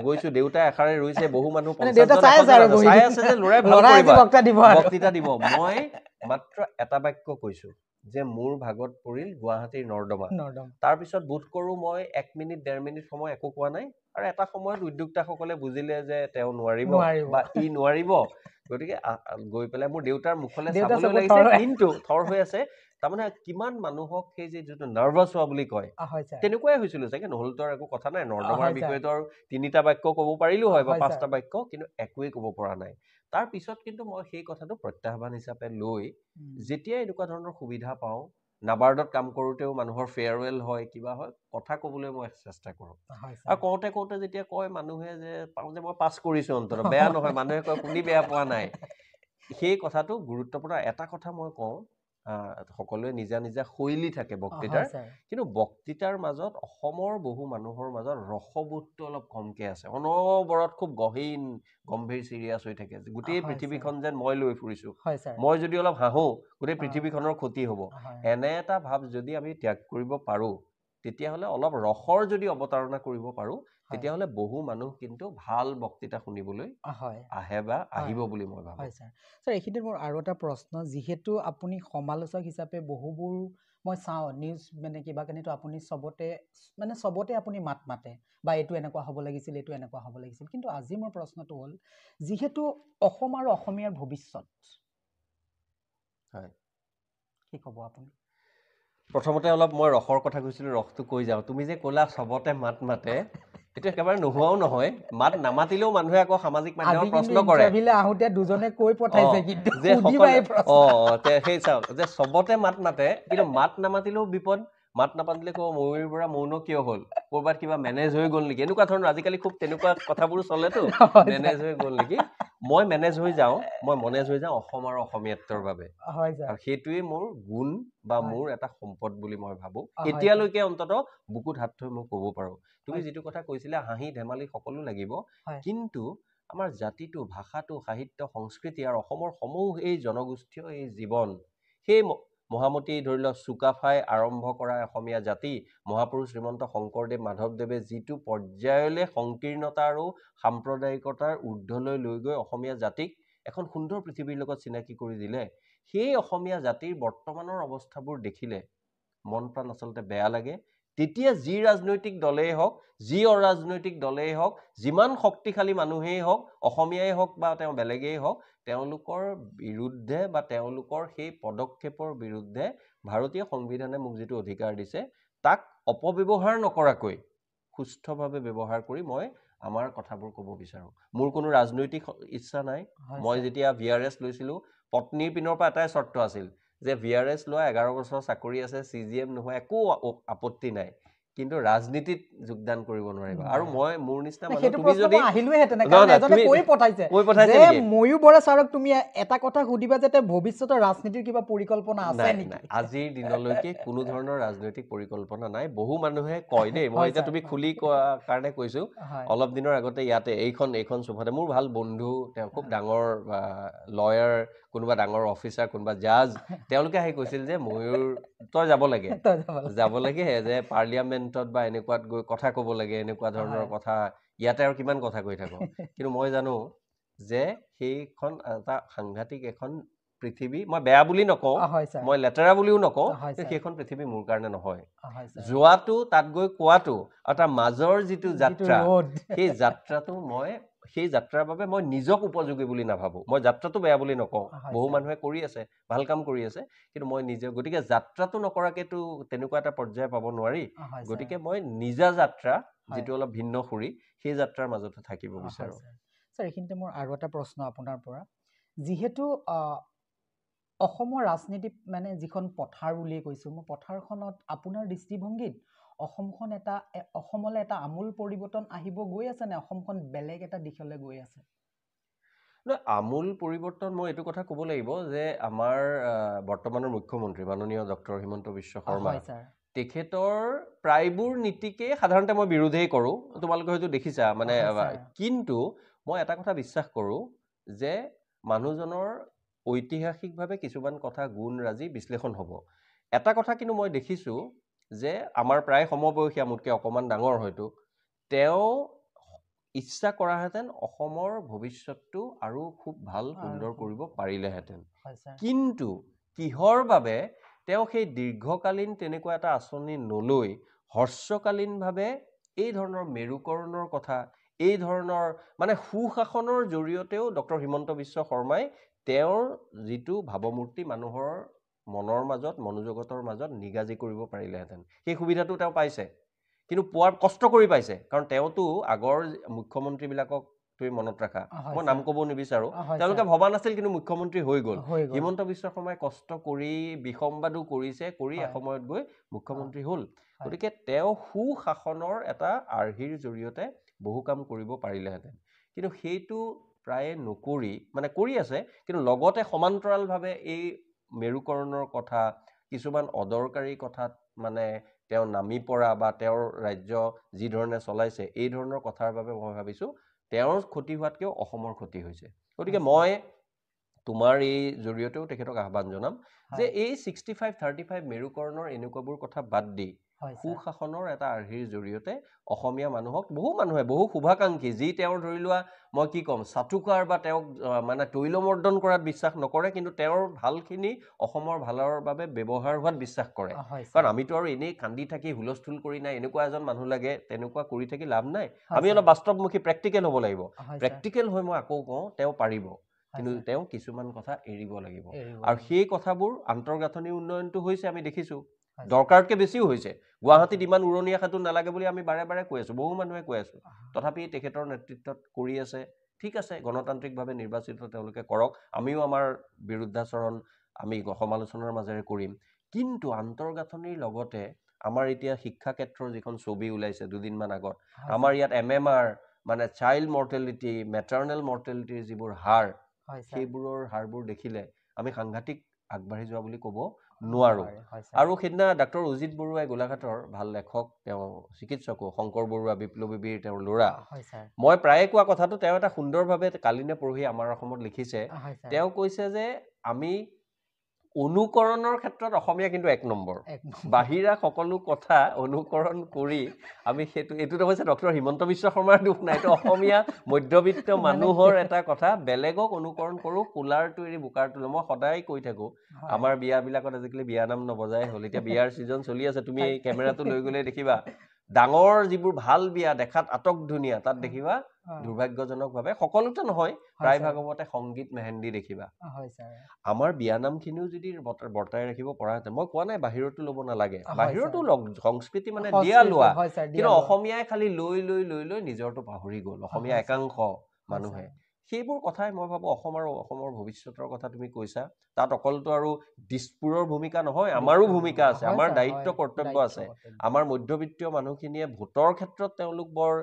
গৈছো, দেউতাই আশাৰে ৰৈছে, বহু মানুহ 50 জন চাই আছে যে ল'ৰাই ভাল কৰিবা, বক্তৃতা দিব। মই মাত্ৰ এটা বাক্য কৈছো যে মোৰ ভাগত পৰিল গুৱাহাটীৰ নৰ্দমা। তাৰপিছত বোধ কৰোঁ মই 1 মিনিট 1.5 মিনিট সময় একো কোৱা নাই, আৰু এটা সময়ত উদ্যোক্তাসকলে বুজিলে যে তেওঁ নোৱাৰিব বা ই নোৱাৰিব, গতিকে গৈ পেলাই মোৰ দেউতাৰ মুখলৈ চাবলৈ লাগিছে, কিন্তু থৰ হৈ আছে। তাৰমানে কিমান মানুহক সেই যিটো নাৰ্ভাছ হোৱা বুলি কয় তেনেকুৱাই হৈছিল চাগে, নহ'লেতো আৰু একো কথা নাই, নৰ্দমাৰ বিষয়েতো আৰু 3টা বাক্য ক'ব পাৰিলো হয় বা 5টা বাক্য, কিন্তু একোৱেই ক'ব পৰা নাই। তাৰ পিছত কিন্তু মই সেই কথাটো প্ৰত্যাহ্বান হিচাপে লৈ যেতিয়া এনেকুৱা ধৰণৰ সুবিধা পাওঁ, নাবাৰ্ডত কাম কৰোঁতেও মানুহৰ ফেয়াৰৱেল হয়, কিবা হয়, কথা ক'বলৈ মই চেষ্টা কৰোঁ। আৰু কওঁতে যেতিয়া কয় মানুহে যে পাওঁ যে মই পাছ কৰিছোঁ, অন্তত বেয়া নহয়, মানুহে কয় শুনি বেয়া পোৱা নাই, সেই কথাটো গুৰুত্বপূৰ্ণ। এটা কথা মই কওঁ, সকলোৱে নিজা নিজা শৈলী থাকে বক্তৃতাৰ, কিন্তু বক্তৃতাৰ মাজত অসমৰ বহু মানুহৰ মাজত ৰসবোধটো অলপ কমকে আছে, অনবৰত খুব গহীন গম্ভীৰ চিৰিয়াছ হৈ থাকে, গোটেই পৃথিৱীখন যেন মই লৈ ফুৰিছোঁ, মই যদি অলপ হাঁহো গোটেই পৃথিৱীখনৰ ক্ষতি হ'ব। এনে এটা ভাৱ যদি আমি ত্যাগ কৰিব পাৰোঁ, তেতিয়াহ'লে অলপ ৰসৰ যদি অৱতাৰণা কৰিব পাৰোঁ, তেতিয়াহ'লে বহু মানুহ কিন্তু ভাল বক্তৃতা শুনিবলৈ আহে বা আহিব বুলি মই ভাবোঁ। ছাৰ, এইখিনিত মোৰ আৰু এটা প্ৰশ্ন, যিহেতু আপুনি সমালোচক হিচাপে বহুবোৰ মই চাওঁ নিউজ মানে কিবা কাৰণেতো আপুনি চবতে আপুনি মাত মাতে বা এইটো এনেকুৱা হ'ব লাগিছিল, এইটো এনেকুৱা হ'ব লাগিছিল, কিন্তু আজি মোৰ প্ৰশ্নটো হ'ল, যিহেতু অসম আৰু অসমীয়াৰ ভৱিষ্যত, কি ক'ব আপুনি? প্ৰথমতে অলপ মই ৰসৰ কথা কৈছিলোঁ, ৰসটো কৈ যাওঁ। তুমি যে ক'লা চবতে মাত মাতে, এইটো একেবাৰে নোহোৱাও নহয়, মাত নামাতিলেও মানুহে আকৌ সামাজিক মাধ্যমত প্ৰশ্ন কৰে, আহোঁতে দুজনে কৈ পঠাইছে কিন্তু সেই চাওক যে চবতে মাত মাতে, কিন্তু মাত নামাতিলেও বিপদ। মাত নাপাতিলে ক'ব ময়ূৰীৰ পৰা মৌন কিয় হ'ল, ক'ৰবাত কিবা মেনেজ হৈ গ'ল নেকি, এনেকুৱা ধৰণৰ আজিকালি খুব তেনেকুৱা কথাবোৰ চলেতো, মেনেজ হৈ গ'ল নেকি। মই মেনেজ হৈ যাওঁ অসম আৰু অসমীয়াত্বৰ বাবে, আৰু সেইটোৱে মোৰ গুণ বা মোৰ এটা সম্পদ বুলি মই ভাবোঁ, এতিয়ালৈকে অন্তত বুকুত হাত থৈ মই ক'ব পাৰোঁ। তুমি যিটো কথা কৈছিলা, হাঁহি ধেমালি সকলো লাগিব, কিন্তু আমাৰ জাতিটো, ভাষাটো, সাহিত্য, সংস্কৃতি আৰু অসমৰ সমূহ এই জনগোষ্ঠীয় এই জীৱন, সেই মহামতী ধৰি লওক চুকাফাই আৰম্ভ কৰা অসমীয়া জাতি, মহাপুৰুষ শ্ৰীমন্ত শংকৰদেৱ মাধৱদেৱে যিটো পৰ্যায়লৈ সংকীৰ্ণতা আৰু সাম্প্ৰদায়িকতাৰ ঊৰ্ধ্বলৈ লৈ গৈ অসমীয়া জাতিক এখন সুন্দৰ পৃথিৱীৰ লগত চিনাকি কৰি দিলে, সেই অসমীয়া জাতিৰ বৰ্তমানৰ অৱস্থাবোৰ দেখিলে মন প্ৰাণ আচলতে বেয়া লাগে। তেতিয়া যি ৰাজনৈতিক দলেই হওক, যি অৰাজনৈতিক দলেই হওক, যিমান শক্তিশালী মানুহেই হওক, অসমীয়াই হওক বা তেওঁ বেলেগেই হওক, তেওঁলোকৰ বিৰুদ্ধে বা তেওঁলোকৰ সেই পদক্ষেপৰ বিৰুদ্ধে ভাৰতীয় সংবিধানে মোক যিটো অধিকাৰ দিছে, তাক অপব্যৱহাৰ নকৰাকৈ সুস্থভাৱে ব্যৱহাৰ কৰি মই আমাৰ কথাবোৰ ক'ব বিচাৰোঁ। মোৰ কোনো ৰাজনৈতিক ইচ্ছা নাই। মই যেতিয়া VRS লৈছিলোঁ, পত্নীৰ পিনৰ পৰা এটাই চৰ্ত আছিল যে VRS লোৱা 11 বছৰ চাকৰি আছে, CGM নোহোৱা একো আপত্তি নাই, কিন্তু ৰাজনীতিত যোগদান কৰিব নোৱাৰিবা। আৰু মই মোৰ নিচিনা মানুহ, তুমি যদি ময়ো বৰা ছাৰক তুমি এটা কথা সুধিবা যে ভৱিষ্যতৰ ৰাজনীতিৰ কিবা পৰিকল্পনা আছে নেকি? আজিৰ দিনলৈকে কোনো ধৰণৰ ৰাজনৈতিক পৰিকল্পনা নাই। বহু মানুহে কয় দেই, মই এতিয়া তুমি খুলি কোৱা কাৰণে কৈছো, অলপ দিনৰ আগতে ইয়াতে এইখন চোফাতে মোৰ ভাল বন্ধু, তেওঁ খুব ডাঙৰ লয়াৰ, কোনোবা ডাঙৰ অফিচাৰ, কোনোবা জাজ, তেওঁলোকে আহি কৈছিল যে ময়ূৰ তই যাব লাগে যে পাৰ্লিয়ামেণ্টত বা এনেকুৱাত গৈ কথা ক'ব লাগে, এনেকুৱা ধৰণৰ কথা, ইয়াতে আৰু কিমান কথা কৈ থাকো। কিন্তু মই জানো যে সেইখন এটা সাংঘাতিক এখন পৃথিৱী মই বেয়া বুলি নকওঁ, হয় স্যাৰ মই লেতেৰা বুলিও নকওঁ, হয় কিন্তু স্যাৰ সেইখন পৃথিৱী মোৰ কাৰণে নহয়। হয় স্যাৰ যোৱাটো তাত গৈ কোৱাটো আৰু তাৰ মাজৰ যিটো যাত্ৰা ৰোড সেই যাত্ৰাটো মই সেই যাত্ৰাৰ বাবে মই নিজক উপযোগী বুলি নাভাবো। মই যাত্ৰাটো বেয়া বুলি নকওঁ, বহু মানুহে কৰি আছে, ভাল কাম কৰি আছে, কিন্তু মই নিজে গতিকে যাত্ৰাটো নকৰাকেতো তেনেকুৱা এটা পৰ্যায় পাব নোৱাৰি। গতিকে মই নিজা যাত্ৰা যিটো অলপ ভিন্ন সুৰি সেই যাত্ৰাৰ মাজতে থাকিব বিচাৰো। স্যাৰ এইখিনিতে মোৰ আৰু এটা প্ৰশ্ন আপোনাৰ পৰা, যিহেতু অসমৰ ৰাজনীতিত মানে যিখন পথাৰ বুলি কৈছো, মই পথাৰখনত আপোনাৰ দৃষ্টিভংগীত অসমলৈ এটা আমূল পৰিৱৰ্তন আহিব গৈ আছে নে অসমখন বেলেগ এটা দিশলৈ গৈ আছে? আমূল পৰিৱৰ্তন মই এইটো কথা ক'ব লাগিব যে আমাৰ বৰ্তমানৰ মুখ্যমন্ত্ৰী মাননীয় ডক্টৰ হিমন্ত বিশ্ব শৰ্মা তেখেতৰ প্ৰায়বোৰ নীতিকে সাধাৰণতে মই বিৰোধেই কৰোঁ, তোমালোকে হয়তো দেখিছা মানে, কিন্তু মই এটা কথা বিশ্বাস কৰোঁ যে মানুহজনৰ ঐতিহাসিকভাৱে কিছুমান কথা গুণৰাজি বিশ্লেষণ হ'ব। এটা কথা কিন্তু মই দেখিছোঁ যে আমাৰ প্ৰায় সমবয়সী, মোতকৈ অকণমান ডাঙৰ হয়তো, তেওঁ ইচ্ছা কৰাহেঁতেন অসমৰ ভৱিষ্যতটো আৰু খুব ভাল সুন্দৰ কৰিব পাৰিলেহেঁতেন, কিন্তু কিহৰ বাবে তেওঁ সেই দীৰ্ঘকালীন তেনেকুৱা এটা আঁচনি নলৈ হ্ৰস্বকালীনভাৱে এই ধৰণৰ মেৰুকৰণৰ কথা, এই ধৰণৰ মানে সুশাসনৰ জৰিয়তেও ডক্টৰ হিমন্ত বিশ্ব শৰ্মাই তেওঁৰ যিটো ভাৱমূৰ্তি মানুহৰ মনৰ মাজত মনোজগতৰ মাজত নিগাজি কৰিব পাৰিলেহেঁতেন, সেই সুবিধাটো তেওঁ পাইছে, কিন্তু পোৱাৰ কষ্ট কৰি পাইছে। কাৰণ তেওঁতো আগৰ মুখ্যমন্ত্ৰীবিলাকক তুমি মনত ৰাখা, মই নাম ক'ব নিবিচাৰোঁ, তেওঁলোকে ভবা নাছিল কিন্তু মুখ্যমন্ত্ৰী হৈ গ'ল। হিমন্ত বিশ্ব শৰ্মাই কষ্ট কৰি বিসম্বাদো কৰিছে, কৰি এসময়ত গৈ মুখ্যমন্ত্ৰী হ'ল। গতিকে তেওঁ সুশাসনৰ এটা আৰ্হিৰ জৰিয়তে বহু কাম কৰিব পাৰিলেহেঁতেন, কিন্তু সেইটো প্ৰায়ে নকৰি মানে কৰি আছে, কিন্তু লগতে সমান্তৰালভাৱে এই মেৰুকৰণৰ কথা, কিছুমান অদৰকাৰী কথাত মানে তেওঁ নামি পৰা বা তেওঁৰ ৰাজ্য যি ধৰণে চলাইছে এই ধৰণৰ কথাৰ বাবে মই ভাবিছোঁ তেওঁৰ ক্ষতি হোৱাতকৈও অসমৰ ক্ষতি হৈছে। গতিকে মই তোমাৰ এই জৰিয়তেও তেখেতক আহ্বান জনাম যে এই 65-35 মেৰুকৰণৰ এনেকুৱাবোৰ কথা বাদ দি সুশাসনৰ এটা আৰ্হিৰ জৰিয়তে অসমীয়া মানুহক, বহু মানুহে বহু শুভাকাংক্ষী যি তেওঁৰ ধৰি লোৱা মই কি ক'ম চাটুকাৰ বা তেওঁক মানে তৈলমৰ্দন কৰাত বিশ্বাস নকৰে, কিন্তু তেওঁৰ ভালখিনি অসমৰ ভালৰ বাবে ব্যৱহাৰ হোৱাত বিশ্বাস কৰে। কাৰণ আমিতো আৰু এনেই কান্দি থাকি হুলস্থুল কৰি নাই, এনেকুৱা এজন মানুহ লাগে, তেনেকুৱা কৰি থাকি লাভ নাই। আমি অলপ বাস্তৱমুখী প্ৰেক্টিকেল হ'ব লাগিব। প্ৰেক্টিকেল হৈ মই আকৌ কওঁ তেওঁ পাৰিব, কিন্তু তেওঁ কিছুমান কথা এৰিব লাগিব, আৰু সেই কথাবোৰ আন্তঃগাঁথনি উন্নয়নটো হৈছে আমি দেখিছোঁ, দৰকাৰতকৈ বেছিও হৈছে। গুৱাহাটীত ইমান উৰণীয়া সেতু নালাগে বুলি আমি বাৰে বাৰে কৈ আছোঁ, বহু মানুহে কৈ আছোঁ, তথাপি তেখেতৰ নেতৃত্বত কৰি আছে। ঠিক আছে, গণতান্ত্ৰিকভাৱে নিৰ্বাচিত তেওঁলোকে কৰক, আমিও আমাৰ বিৰুদ্ধাচৰণ আমি সমালোচনাৰ মাজেৰে কৰিম, কিন্তু আন্তঃগাঁথনিৰ লগতে আমাৰ এতিয়া শিক্ষা ক্ষেত্ৰৰ যিখন ছবি ওলাইছে দুদিনমান আগত, আমাৰ ইয়াত MMR মানে চাইল্ড মৰ্টেলিটি, মেটাৰ্নেল মৰ্টেলিটিৰ যিবোৰ হাৰ, সেইবোৰৰ হাৰবোৰ দেখিলে আমি সাংঘাতিক আগবাঢ়ি যোৱা বুলি ক'ব নোৱাৰোঁ। আৰু সেইদিনা ডাক্তৰ অজিত বৰুৱাই গোলাঘাটৰ ভাল লেখক, তেওঁ চিকিৎসকো, শংকৰ বৰুৱা বিপ্লৱী বীৰ তেওঁৰ ল'ৰা, মই প্ৰায়ে কোৱা কথাটো তেওঁ এটা সুন্দৰভাৱে কালি নে পৰহি আমাৰ অসমত লিখিছে। তেওঁ কৈছে যে আমি অনুকৰণৰ ক্ষেত্ৰত অসমীয়া কিন্তু 1 নম্বৰ, বাহিৰা সকলো কথা অনুকৰণ কৰি আমি এইটোতো হৈছে ডক্টৰ হিমন্ত বিশ্ব শৰ্মাৰ দুখ নাই, এইটো অসমীয়া মধ্যবিত্ত মানুহৰ এটা কথা, বেলেগক অনুকৰণ কৰোঁ, কুলাৰটো এৰি বোকাৰটো। মই সদায় কৈ থাকোঁ, আমাৰ বিয়াবিলাকত আজিকালি বিয়া নাম নবজাই হ'ল, এতিয়া বিয়াৰ ছিজন চলি আছে, তুমি এই কেমেৰাটো লৈ গ'লে দেখিবা ডাঙৰ যিবোৰ ভাল বিয়া দেখাত আটক ধুনীয়া, তাত দেখিবা দুৰ্ভাগ্যজনকভাৱে সকলোতে নহয় প্ৰায়ভাগতে সংগীত মেহেন্দি দেখিবা। আমাৰ বিয়ানামখিনিও যদি বৰ্তাই ৰাখিব পৰাহেঁতেন, মই কোৱা নাই বাহিৰতো ল'ব নালাগে, বাহিৰতো সংস্কৃতি মানে দিয়া লোৱা, কিন্তু অসমীয়াই খালি লৈ লৈ লৈ লৈ নিজৰটো পাহৰি গ'ল, অসমীয়া একাংশ মানুহে। সেইবোৰ কথাই মই ভাবোঁ অসম আৰু অসমৰ ভৱিষ্যতৰ কথা তুমি কৈছা, তাত অকলতো আৰু দিছপুৰৰ ভূমিকা নহয়, আমাৰো ভূমিকা আছে, আমাৰ দায়িত্ব কৰ্তব্য আছে। আমাৰ মধ্যবিত্তীয় মানুহখিনিয়ে ভোটৰ ক্ষেত্ৰত তেওঁলোক বৰ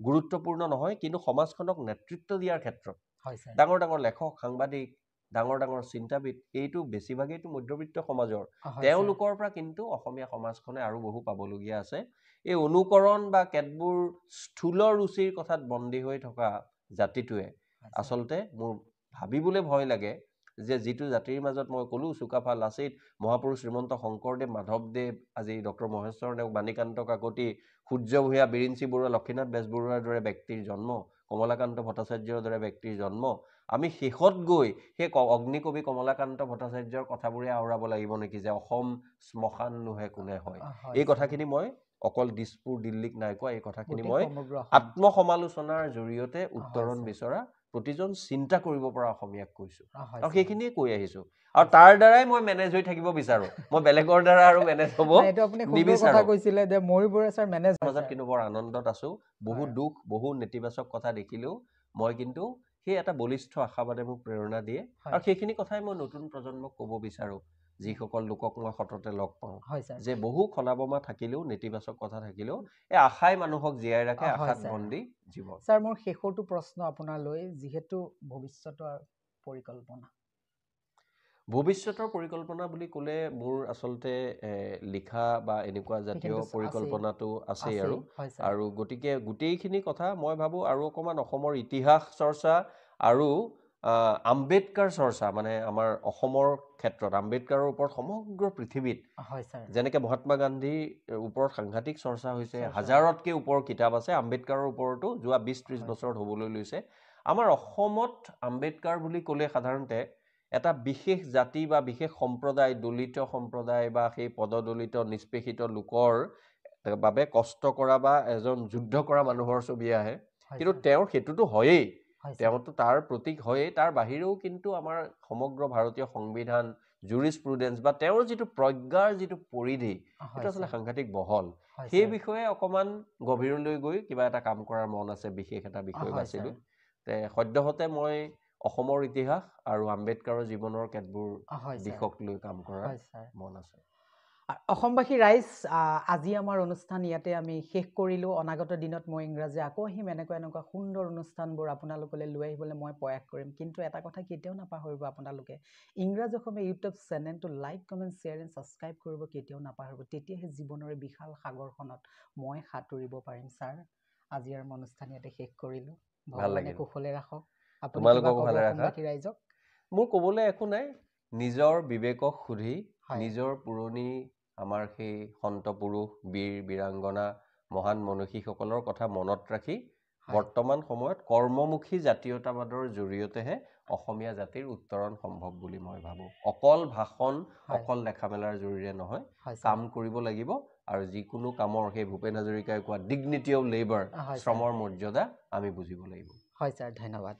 গুৰুত্বপূৰ্ণ নহয়, কিন্তু সমাজখনক নেতৃত্ব দিয়াৰ ক্ষেত্ৰত ডাঙৰ ডাঙৰ লেখক, সাংবাদিক, ডাঙৰ ডাঙৰ চিন্তাবিদ, এইটো বেছিভাগেইটো মধ্যবিত্ত সমাজৰ, তেওঁলোকৰ পৰা কিন্তু অসমীয়া সমাজখনে আৰু বহু পাবলগীয়া আছে। এই অনুকৰণ বা কেতবোৰ স্থূল ৰুচিৰ কথাত বন্দী হৈ থকা জাতিটোৱে আচলতে মোৰ ভাবিবলৈ ভয় লাগে যে যিটো জাতিৰ মাজত মই ক'লোঁ চুকাফা, লাচিত, মহাপুৰুষ শ্ৰীমন্ত শংকৰদেৱ, মাধৱদেৱ, আজি ডক্টৰ মহেশ্বৰ নেওগ, বাণীকান্ত কাকতি, সূৰ্য ভূঞা, বিৰিঞ্চি বৰুৱা, লক্ষীনাথ বেজবৰুৱাৰ দৰে ব্যক্তিৰ জন্ম, কমলাকান্ত ভট্টাচাৰ্যৰ দৰে ব্যক্তিৰ জন্ম আমি শেষত গৈ সেই অগ্নিকবি কমলাকান্ত ভট্টাচাৰ্যৰ কথাবোৰে আওৰাব লাগিব নেকি যে অসম শ্মশান নোহে কোনে হয় এই কথাখিনি মই অকল দিছপুৰ দিল্লীক নাই কোৱা এই কথাখিনি মই আত্মসমালোচনাৰ জৰিয়তে উত্তৰণ বিচৰা প্ৰতিজন চিন্তা কৰিব পৰা অসমীয়াক কৈছো আৰু সেইখিনিয়ে কৈ আহিছো আৰু তাৰ দ্বাৰাই মই মেনেজ হৈ থাকিব বিচাৰো মই বেলেগৰ দ্বাৰা আৰু মেনেজ হ'ব নিবিচাৰো কৈছিলে যে মইবোৰে স্যাৰ মেনেজ মাজত কিন্তু বৰ আনন্দত আছো বহু দুখ বহু নেতিবাচক কথা দেখিলেও মই কিন্তু সেই এটা বলিষ্ঠ আশাবাদে মোক প্ৰেৰণা দিয়ে আৰু সেইখিনি কথাই মই নতুন প্ৰজন্মক ক'ব বিচাৰো যিসকল লোকক মই সততে লগ পাওঁ যে বহু খলাবমা থাকিলেও নেতিবাচক কথা থাকিলেও এই আশাই মানুহক জীয়াই ৰাখে আশাত বন্দী জীৱন স্যাৰ মোৰ শেষৰটো প্ৰশ্ন আপোনালৈ যিহেতু ভৱিষ্যতৰ পৰিকল্পনা ভৱিষ্যতৰ পৰিকল্পনা বুলি ক'লে মোৰ আচলতে লিখা বা এনেকুৱা জাতীয় পৰিকল্পনাটো আছে আৰু গতিকে গোটেইখিনি কথা মই ভাবো আৰু অকমান অসমৰ ইতিহাস চৰ্চা আৰু আম্বেদকাৰ চৰ্চা মানে আমাৰ অসমৰ ক্ষেত্ৰত আম্বেদকাৰৰ ওপৰত সমগ্ৰ পৃথিৱীত যেনেকৈ মহাত্মা গান্ধীৰ ওপৰত সাংঘাতিক চৰ্চা হৈছে হাজাৰতকৈ ওপৰ কিতাপ আছে আম্বেদকাৰৰ ওপৰতো যোৱা 20-30 বছৰত হ'বলৈ লৈছে আমাৰ অসমত আম্বেদকাৰ বুলি ক'লে সাধাৰণতে এটা বিশেষ জাতি বা বিশেষ সম্প্ৰদায় দলিত সম্প্ৰদায় বা সেই পদদলিত নিষ্পেষিত লোকৰ বাবে কষ্ট কৰা বা এজন যুদ্ধ কৰা মানুহৰ ছবি আহে কিন্তু তেওঁৰ হেতুটো হয়েই তেওঁতো তাৰ প্ৰতীক হয়েই তাৰ বাহিৰেও কিন্তু আমাৰ সমগ্ৰ ভাৰতীয় সংবিধান জুৰিস্প্ৰুডেন্স বা তেওঁৰ যিটো প্ৰজ্ঞাৰ যিটো পৰিধি এটা আসলে সাংঘাতিক বহল সেই বিষয়ে অকমান গভীৰলৈ গৈ কিবা এটা কাম কৰাৰ মন আছে বিশেষ এটা বিষয় বাছিলো তে সদ্যহতে মই অসমৰ ইতিহাস আৰু আম্বেদকাৰৰ জীৱনৰ কেতবোৰ দিশক লৈ কাম কৰাৰ মন আছে অসমবাসী ৰাইজ আজি আমাৰ অনুষ্ঠান ইয়াতে আমি শেষ কৰিলো অনাগত দিনত মই ইংৰাজী আকৌ আহিম এনেকুৱা সুন্দৰ অনুষ্ঠানবোৰ আপোনালোকলৈ লৈ আহিবলৈ মই প্ৰয়াস কৰিম কিন্তু এটা কথা কেতিয়াও নাপাহৰিব আপোনালোকে ইংৰাজী অসমীয়া ইউটিউব চেনেলটো like comment share and subscribe কৰিব কেতিয়াও নাপাহৰিব তেতিয়াহে জীৱনৰ বিশাল সাগৰখনত মই সাঁতুৰিব পাৰিম ছাৰ আজি আমাৰ অনুষ্ঠান ইয়াতে শেষ কৰিলো ভগৱানে কুশলে ৰাখক তোমালোকক ভালে ৰাখা মোৰ ক'বলৈ একো নাই নিজৰ বিবেকক সুধি নিজৰ পুৰণি আমাৰ সেই সন্ত পুৰুষ বীৰ বীৰাংগনা মহান মনীষীসকলৰ কথা মনত ৰাখি বৰ্তমান সময়ত কৰ্মমুখী জাতীয়তাবাদৰ জৰিয়তেহে অসমীয়া জাতিৰ উত্তৰণ সম্ভৱ বুলি মই ভাবো অকল ভাষণ অকল লেখা মেলাৰ জৰিয়তে নহয় কাম কৰিব লাগিব আৰু যিকোনো কামৰ সেই ভূপেন হাজৰিকাই কোৱা ডিগনিটি অফ লেবাৰ শ্ৰমৰ মৰ্যাদা আমি বুজিব লাগিব হয় স্যাৰ ধন্যবাদ